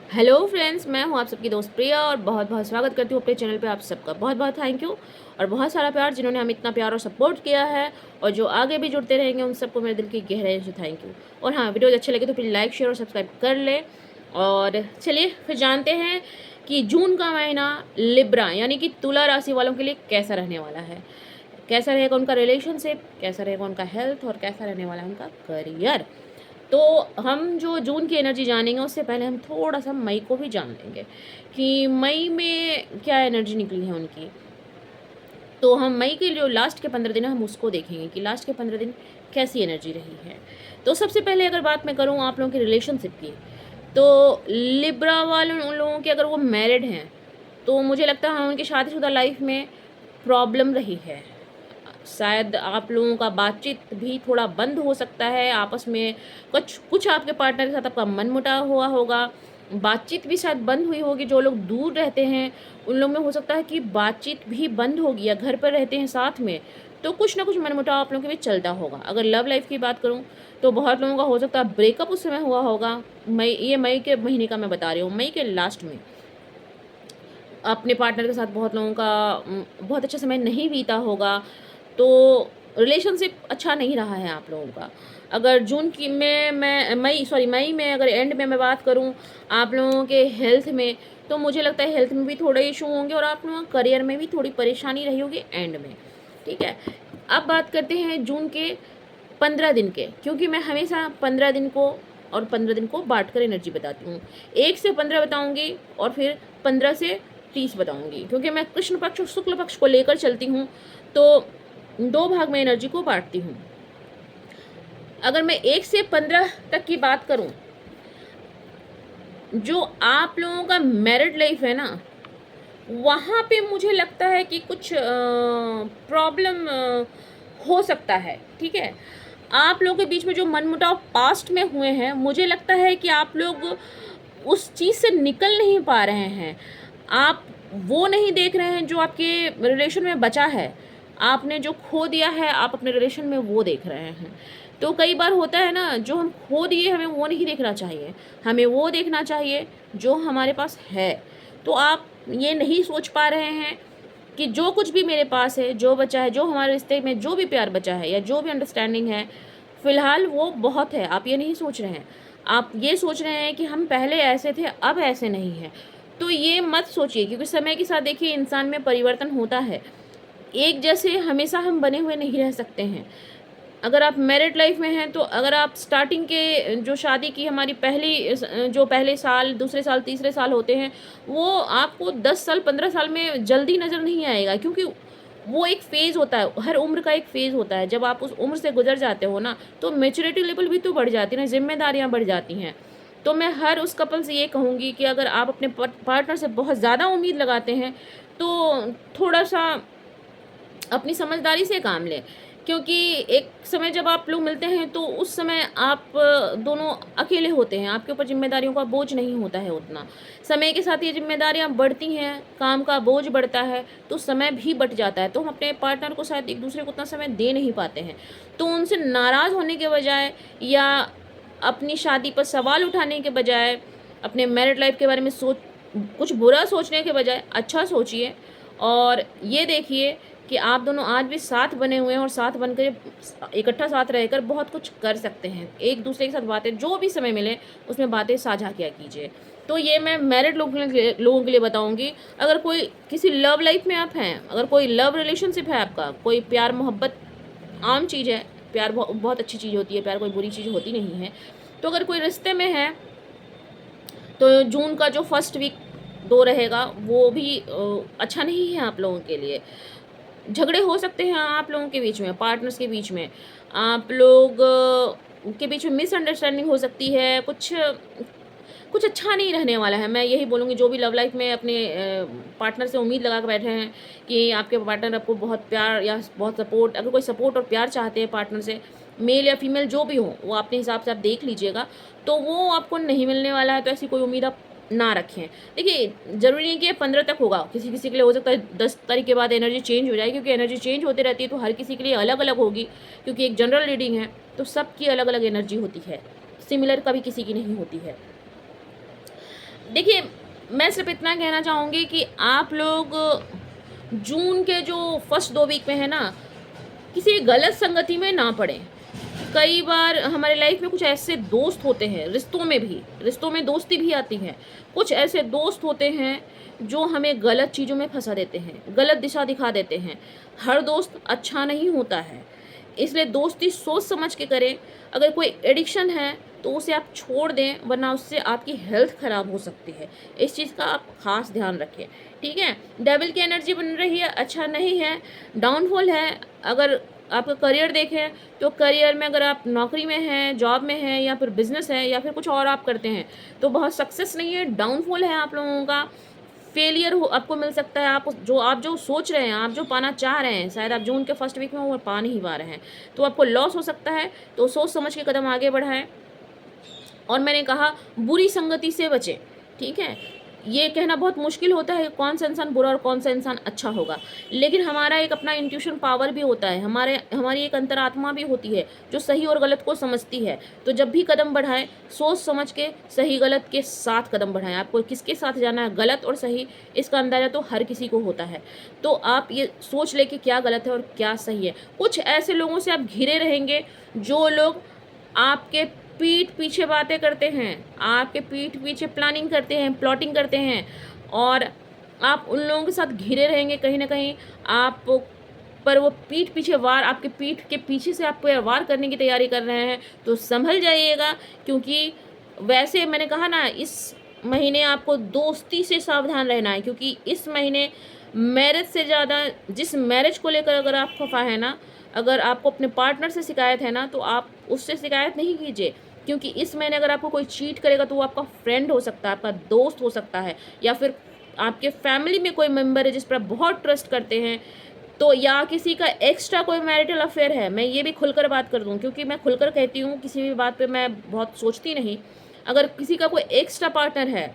Hello friends, मैं हूं आप सबकी दोस्त प्रिया और बहुत बहुत स्वागत करती हूं अपने चैनल पे। आप सबका बहुत बहुत थैंक यू और बहुत सारा प्यार जिन्होंने हमें इतना प्यार और सपोर्ट किया है और जो आगे भी जुड़ते रहेंगे उन सबको मेरे दिल की गहराई से थैंक यू। और हाँ, वीडियो अच्छे लगे तो प्लीज़ लाइक शेयर और सब्सक्राइब कर ले। और चलिए फिर जानते हैं कि जून का महीना लिब्रा यानी कि तुला राशि वालों के लिए कैसा रहने वाला है। कैसा रहेगा उनका रिलेशनशिप, कैसा रहेगा उनका हेल्थ और कैसा रहने वाला है उनका करियर। तो हम जो जून की एनर्जी जानेंगे उससे पहले हम थोड़ा सा मई को भी जान लेंगे कि मई में क्या एनर्जी निकली है उनकी। तो हम मई के जो लास्ट के 15 दिन है हम उसको देखेंगे कि लास्ट के 15 दिन कैसी एनर्जी रही है। तो सबसे पहले अगर बात मैं करूँ आप लोगों की रिलेशनशिप की, तो लिब्रा वाले उन लोगों के अगर वो मैरिड हैं तो मुझे लगता है उनकी शादीशुदा लाइफ में प्रॉब्लम रही है। शायद आप लोगों का बातचीत भी थोड़ा बंद हो सकता है आपस में। कुछ कुछ आपके पार्टनर के साथ आपका मनमुटाव हुआ होगा, बातचीत भी शायद बंद हुई होगी। जो लोग दूर रहते हैं उन लोग में हो सकता है कि बातचीत भी बंद होगी, या घर पर रहते हैं साथ में तो कुछ ना कुछ मनमुटाव आप लोगों के बीच चलता होगा। अगर लव लाइफ की बात करूं तो बहुत लोगों का हो सकता है ब्रेकअप उस समय हुआ होगा। मई के महीने का मैं बता रही हूँ, मई के लास्ट में अपने पार्टनर के साथ बहुत लोगों का बहुत अच्छा समय नहीं बीता होगा। तो रिलेशनशिप अच्छा नहीं रहा है आप लोगों का। अगर जून की में मैं मई में अगर एंड में मैं बात करूं आप लोगों के हेल्थ में, तो मुझे लगता है हेल्थ में भी थोड़े इशू होंगे और आप लोगों का करियर में भी थोड़ी परेशानी रही होगी एंड में। ठीक है, अब बात करते हैं जून के 15 दिन के, क्योंकि मैं हमेशा 15 दिन को और 15 दिन को बांट कर एनर्जी बताती हूँ। 1 से 15 बताऊँगी और फिर 15 से 30 बताऊँगी, क्योंकि मैं कृष्ण पक्ष और शुक्ल पक्ष को लेकर चलती हूँ। तो 2 भाग में एनर्जी को बांटती हूँ। अगर मैं 1 से 15 तक की बात करूँ, जो आप लोगों का मैरिड लाइफ है ना, वहाँ पे मुझे लगता है कि कुछ प्रॉब्लम हो सकता है। ठीक है, आप लोगों के बीच में जो मनमुटाव पास्ट में हुए हैं, मुझे लगता है कि आप लोग उस चीज़ से निकल नहीं पा रहे हैं। आप वो नहीं देख रहे हैं जो आपके रिलेशन में बचा है। आपने जो खो दिया है आप अपने रिलेशन में वो देख रहे हैं। तो कई बार होता है ना, जो हम खो दिए हमें वो नहीं देखना चाहिए, हमें वो देखना चाहिए जो हमारे पास है। तो आप ये नहीं सोच पा रहे हैं कि जो कुछ भी मेरे पास है, जो बचा है, जो हमारे रिश्ते में जो भी प्यार बचा है या जो भी अंडरस्टैंडिंग है, फ़िलहाल वो बहुत है। आप ये नहीं सोच रहे हैं, आप ये सोच रहे हैं कि हम पहले ऐसे थे अब ऐसे नहीं हैं। तो ये मत सोचिए, क्योंकि समय के साथ देखिए इंसान में परिवर्तन होता है। एक जैसे हमेशा हम बने हुए नहीं रह सकते हैं। अगर आप मैरिड लाइफ में हैं तो अगर आप स्टार्टिंग के जो शादी की हमारी जो पहले साल, दूसरे साल, तीसरे साल होते हैं, वो आपको 10 साल 15 साल में जल्दी नज़र नहीं आएगा, क्योंकि वो एक फ़ेज़ होता है। हर उम्र का एक फ़ेज़ होता है। जब आप उस उम्र से गुजर जाते हो ना, तो मैच्योरिटी लेवल भी तो बढ़ जाती है ना, ज़िम्मेदारियाँ बढ़ जाती हैं। तो मैं हर उस कपल से ये कहूँगी कि अगर आप अपने पार्टनर से बहुत ज़्यादा उम्मीद लगाते हैं तो थोड़ा-सा अपनी समझदारी से काम लें। क्योंकि एक समय जब आप लोग मिलते हैं तो उस समय आप दोनों अकेले होते हैं, आपके ऊपर ज़िम्मेदारियों का बोझ नहीं होता है उतना। समय के साथ ये ज़िम्मेदारियाँ बढ़ती हैं, काम का बोझ बढ़ता है, तो समय भी बढ़ जाता है। तो हम अपने पार्टनर को शायद एक-दूसरे को उतना समय दे नहीं पाते हैं। तो उनसे नाराज़ होने के बजाय या अपनी शादी पर सवाल उठाने के बजाय, अपने मैरिड लाइफ़ के बारे में कुछ बुरा सोचने के बजाय अच्छा सोचिए और ये देखिए कि आप दोनों आज भी साथ बने हुए हैं और साथ बनकर इकट्ठा साथ रहकर बहुत कुछ कर सकते हैं। एक-दूसरे के साथ बातें जो भी समय मिले उसमें बातें साझा किया कीजिए। तो ये मैं मैरिड लोगों के लिए बताऊँगी। अगर कोई किसी लव लाइफ़ में आप हैं, अगर कोई लव रिलेशनशिप है आपका, कोई प्यार-मोहब्बत आम चीज़ है, प्यार बहुत अच्छी चीज़ होती है, प्यार कोई बुरी चीज़ होती नहीं है। तो अगर कोई रिश्ते में है तो जून का जो फर्स्ट वीक 2 रहेगा वो भी अच्छा नहीं है आप लोगों के लिए। झगड़े हो सकते हैं आप लोगों के बीच में, पार्टनर्स के बीच में। आप लोग के बीच में मिसअंडरस्टैंडिंग हो सकती है, कुछ अच्छा नहीं रहने वाला है। मैं यही बोलूँगी, जो भी लव लाइफ़ में अपने पार्टनर से उम्मीद लगा के बैठे हैं कि आपके पार्टनर आपको बहुत प्यार या बहुत सपोर्ट, अगर कोई सपोर्ट और प्यार चाहते हैं पार्टनर से, मेल या फीमेल जो भी हो, वो अपने हिसाब से आप देख लीजिएगा, तो वो आपको नहीं मिलने वाला है। तो ऐसी कोई उम्मीद आप ना रखें। देखिए, ज़रूरी नहीं कि ये 15 तक होगा, किसी-किसी के लिए हो सकता है 10 तारीख के बाद एनर्जी चेंज हो जाए, क्योंकि एनर्जी चेंज होती रहती है तो हर किसी के लिए अलग-अलग होगी, क्योंकि एक जनरल रीडिंग है, तो सबकी अलग-अलग एनर्जी होती है, सिमिलर कभी किसी की नहीं होती है। देखिए, मैं सिर्फ इतना कहना चाहूँगी कि आप लोग जून के जो फर्स्ट 2 वीक में है ना, किसी गलत संगति में ना पड़ें। कई बार हमारे लाइफ में कुछ ऐसे दोस्त होते हैं, रिश्तों में दोस्ती भी आती है। कुछ ऐसे दोस्त होते हैं जो हमें गलत चीज़ों में फंसा देते हैं, गलत दिशा दिखा देते हैं। हर दोस्त अच्छा नहीं होता है, इसलिए दोस्ती सोच समझ के करें। अगर कोई एडिक्शन है तो उसे आप छोड़ दें, वरना उससे आपकी हेल्थ ख़राब हो सकती है। इस चीज़ का आप ख़ास ध्यान रखें, ठीक है। डेविल की एनर्जी बन रही है, अच्छा नहीं है, डाउनफॉल है। अगर आपका करियर देखें तो करियर में अगर आप नौकरी में हैं, जॉब में हैं, या फिर बिजनेस है, या फिर कुछ और आप करते हैं, तो बहुत सक्सेस नहीं है, डाउनफॉल है आप लोगों का। फेलियर हो आपको मिल सकता है। आप जो सोच रहे हैं, आप जो पाना चाह रहे हैं, शायद आप जून के फर्स्ट वीक में वो पा नहीं पा रहे हैं, तो आपको लॉस हो सकता है। तो सोच समझ के कदम आगे बढ़ाएं। और मैंने कहा बुरी संगति से बचें, ठीक है। ये कहना बहुत मुश्किल होता है कौन सा इंसान बुरा और कौन सा इंसान अच्छा होगा, लेकिन हमारा एक अपना इंट्यूशन पावर भी होता है, हमारी एक अंतरात्मा भी होती है जो सही और गलत को समझती है। तो जब भी कदम बढ़ाएं, सोच समझ के सही गलत के साथ कदम बढ़ाएं। आपको किसके साथ जाना है, गलत और सही, इसका अंदाज़ा तो हर किसी को होता है। तो आप ये सोच ले कि क्या गलत है और क्या सही है। कुछ ऐसे लोगों से आप घिरे रहेंगे जो लोग आपके पीठ पीछे बातें करते हैं, आपके पीठ पीछे प्लानिंग करते हैं, प्लॉटिंग करते हैं, और आप उन लोगों के साथ घिरे रहेंगे। कहीं ना कहीं आप पर वो पीठ पीछे वार, आपके पीठ के पीछे से आप पर वार करने की तैयारी कर रहे हैं, तो संभल जाइएगा। क्योंकि वैसे मैंने कहा ना, इस महीने आपको दोस्ती से सावधान रहना है, क्योंकि इस महीने मैरिज से ज़्यादा, जिस मैरिज को लेकर अगर आप खफा है ना, अगर आपको अपने पार्टनर से शिकायत है ना, तो आप उससे शिकायत नहीं कीजिए। क्योंकि इस महीने अगर आपको कोई चीट करेगा तो वो आपका फ्रेंड हो सकता है, आपका दोस्त हो सकता है, या फिर आपके फैमिली में कोई मेंबर है जिस पर आप बहुत ट्रस्ट करते हैं, तो या किसी का एक्स्ट्रा कोई मैरिटल अफेयर है। मैं ये भी खुलकर बात कर दूं, क्योंकि मैं खुलकर कहती हूँ, किसी भी बात पे मैं बहुत सोचती नहीं। अगर किसी का कोई एक्स्ट्रा पार्टनर है,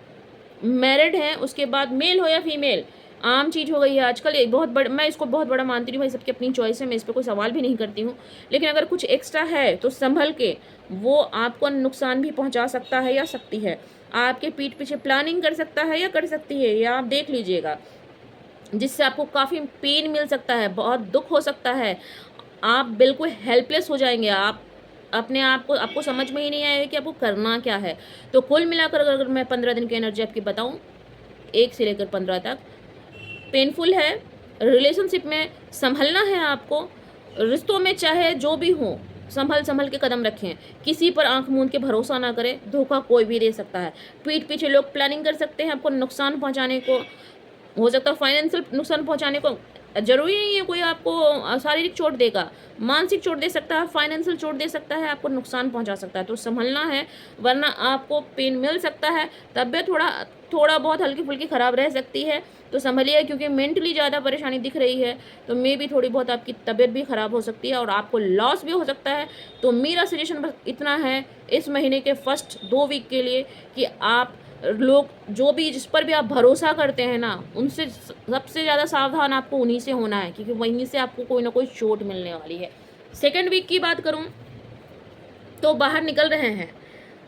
मैरिड है, उसके बाद मेल हो या फीमेल, आम चीज़ हो गई है आजकल। एक बहुत बड़ा, मैं इसको बहुत बड़ा मानती हूँ भाई, सबकी अपनी चॉइस है, मैं इस पर कोई सवाल भी नहीं करती हूँ। लेकिन अगर कुछ एक्स्ट्रा है तो संभल के, वो आपको नुकसान भी पहुँचा सकता है या सकती है, आपके पीठ पीछे प्लानिंग कर सकता है या कर सकती है, या आप देख लीजिएगा, जिससे आपको काफ़ी पेन मिल सकता है, बहुत दुख हो सकता है, आप बिल्कुल हेल्पलेस हो जाएंगे। आप अपने आप को, आपको समझ में ही नहीं आएगा कि आपको करना क्या है। तो कुल मिलाकर अगर मैं 15 दिन की एनर्जी आपकी बताऊं, 1 से लेकर 15 तक पेनफुल है। रिलेशनशिप में संभलना है आपको, रिश्तों में चाहे जो भी हो, संभल संभल के कदम रखें। किसी पर आंख मूंद के भरोसा ना करें, धोखा कोई भी दे सकता है। पीठ पीछे लोग प्लानिंग कर सकते हैं आपको नुकसान पहुंचाने को, हो सकता है फाइनेंशियल नुकसान पहुंचाने को। जरूरी नहीं है कोई आपको शारीरिक चोट देगा, मानसिक चोट दे सकता है, फाइनेंशियल चोट दे सकता है, आपको नुकसान पहुंचा सकता है। तो संभलना है, वरना आपको पेन मिल सकता है, तबीयत थोड़ा बहुत हल्की फुल्की ख़राब रह सकती है। तो संभलिए, क्योंकि मेंटली ज़्यादा परेशानी दिख रही है, तो मे भी थोड़ी बहुत आपकी तबीयत भी ख़राब हो सकती है और आपको लॉस भी हो सकता है। तो मेरा सजेशन बस इतना है इस महीने के फर्स्ट 2 वीक के लिए, कि आप लोग जो भी, जिस पर भी आप भरोसा करते हैं ना, उनसे सबसे ज़्यादा सावधान आपको उन्हीं से होना है, क्योंकि वहीं से आपको कोई ना कोई चोट मिलने वाली है। सेकेंड वीक की बात करूं तो बाहर निकल रहे हैं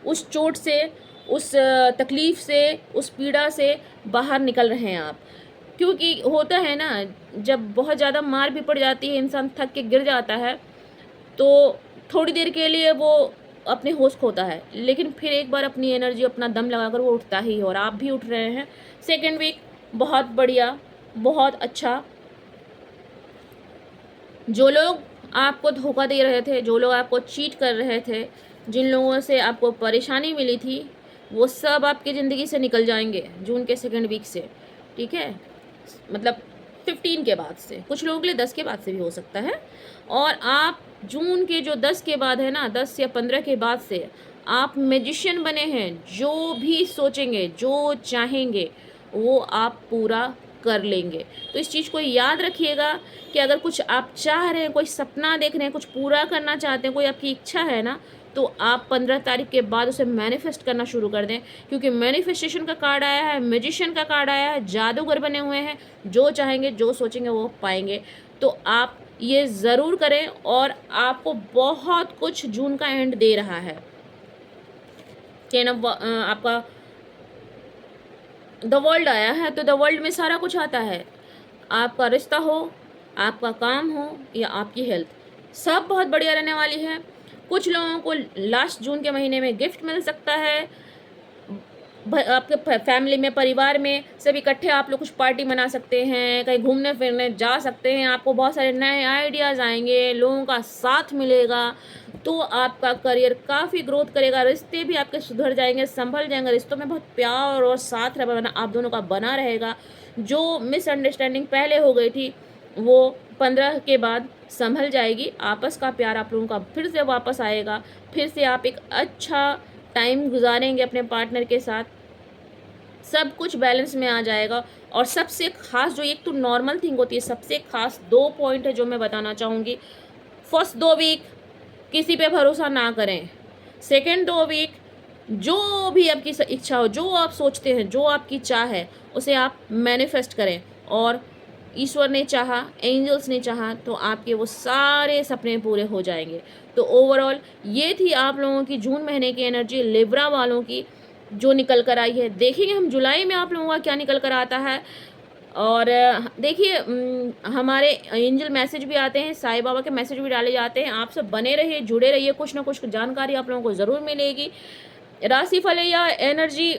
उस चोट से, उस तकलीफ़ से, उस पीड़ा से बाहर निकल रहे हैं आप। क्योंकि होता है ना, जब बहुत ज़्यादा मार भी पड़ जाती है, इंसान थक के गिर जाता है, तो थोड़ी देर के लिए वो अपने होश खोता है, लेकिन फिर एक बार अपनी एनर्जी, अपना दम लगाकर वो उठता ही है, और आप भी उठ रहे हैं। सेकेंड वीक बहुत बढ़िया, बहुत अच्छा। जो लोग आपको धोखा दे रहे थे, जो लोग आपको चीट कर रहे थे, जिन लोगों से आपको परेशानी मिली थी, वो सब आपकी ज़िंदगी से निकल जाएंगे जून के सेकेंड वीक से, ठीक है। मतलब 15 के बाद से, कुछ लोगों के लिए 10 के बाद से भी हो सकता है। और आप जून के जो 10 के बाद है ना, 10 या 15 के बाद से आप मैजिशियन बने हैं। जो भी सोचेंगे, जो चाहेंगे, वो आप पूरा कर लेंगे। तो इस चीज़ को याद रखिएगा कि अगर कुछ आप चाह रहे हैं, कोई सपना देख रहे हैं, कुछ पूरा करना चाहते हैं, कोई आपकी इच्छा है ना, तो आप 15 तारीख के बाद उसे मैनिफेस्ट करना शुरू कर दें। क्योंकि मैनिफेस्टेशन का कार्ड आया है, मैजिशियन का कार्ड आया है, जादूगर बने हुए हैं, जो चाहेंगे, जो सोचेंगे, वो पाएंगे। तो आप ये ज़रूर करें, और आपको बहुत कुछ जून का एंड दे रहा है। 10 ऑफ आपका द वर्ल्ड आया है तो द वर्ल्ड में सारा कुछ आता है। आपका रिश्ता हो, आपका काम हो या आपकी हेल्थ, सब बहुत बढ़िया रहने वाली है। कुछ लोगों को लास्ट जून के महीने में गिफ्ट मिल सकता है। आपके फैमिली में, परिवार में सब इकट्ठे आप लोग कुछ पार्टी मना सकते हैं, कहीं घूमने फिरने जा सकते हैं। आपको बहुत सारे नए आइडियाज़ आएंगे, लोगों का साथ मिलेगा, तो आपका करियर काफ़ी ग्रोथ करेगा। रिश्ते भी आपके सुधर जाएंगे, संभल जाएंगे। रिश्तों में बहुत प्यार और साथ रहना आप दोनों का बना रहेगा। जो मिसअंडरस्टैंडिंग पहले हो गई थी वो 15 के बाद संभल जाएगी। आपस का प्यार आप लोगों का फिर से वापस आएगा। फिर से आप एक अच्छा टाइम गुजारेंगे अपने पार्टनर के साथ। सब कुछ बैलेंस में आ जाएगा। और सबसे खास जो एक तो नॉर्मल थिंग होती है, सबसे खास 2 पॉइंट है जो मैं बताना चाहूँगी। फर्स्ट 2 वीक किसी पे भरोसा ना करें। सेकेंड 2 वीक जो भी आपकी इच्छा हो, जो आप सोचते हैं, जो आपकी चाह है, उसे आप मैनिफेस्ट करें। और ईश्वर ने चाहा, एंजल्स ने चाहा तो आपके वो सारे सपने पूरे हो जाएंगे। तो ओवरऑल ये थी आप लोगों की जून महीने की एनर्जी, लिब्रा वालों की, जो निकल कर आई है। देखेंगे हम जुलाई में आप लोगों का क्या निकल कर आता है। और देखिए हमारे एंजल मैसेज भी आते हैं, साईं बाबा के मैसेज भी डाले जाते हैं। आप सब बने रहिए, जुड़े रहिए, कुछ ना कुछ जानकारी आप लोगों को ज़रूर मिलेगी। राशिफल या एनर्जी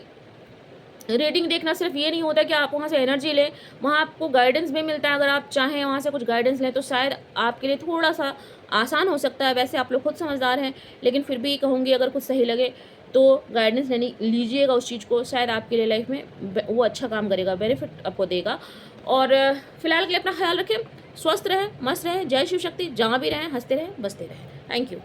रीडिंग देखना सिर्फ ये नहीं होता कि आप वहाँ से एनर्जी लें, वहाँ आपको गाइडेंस भी मिलता है। अगर आप चाहें वहाँ से कुछ गाइडेंस लें तो शायद आपके लिए थोड़ा सा आसान हो सकता है। वैसे आप लोग खुद समझदार हैं, लेकिन फिर भी कहूँगी अगर कुछ सही लगे तो गाइडेंस लेनी लीजिएगा उस चीज़ को। शायद आपके लिए लाइफ में वो अच्छा काम करेगा, बेनिफिट आपको देगा। और फिलहाल के लिए अपना ख्याल रखें, स्वस्थ रहें, मस्त रहें। जय शिव शक्ति। जहाँ भी रहें हंसते रहें, बसते रहें। Thank you.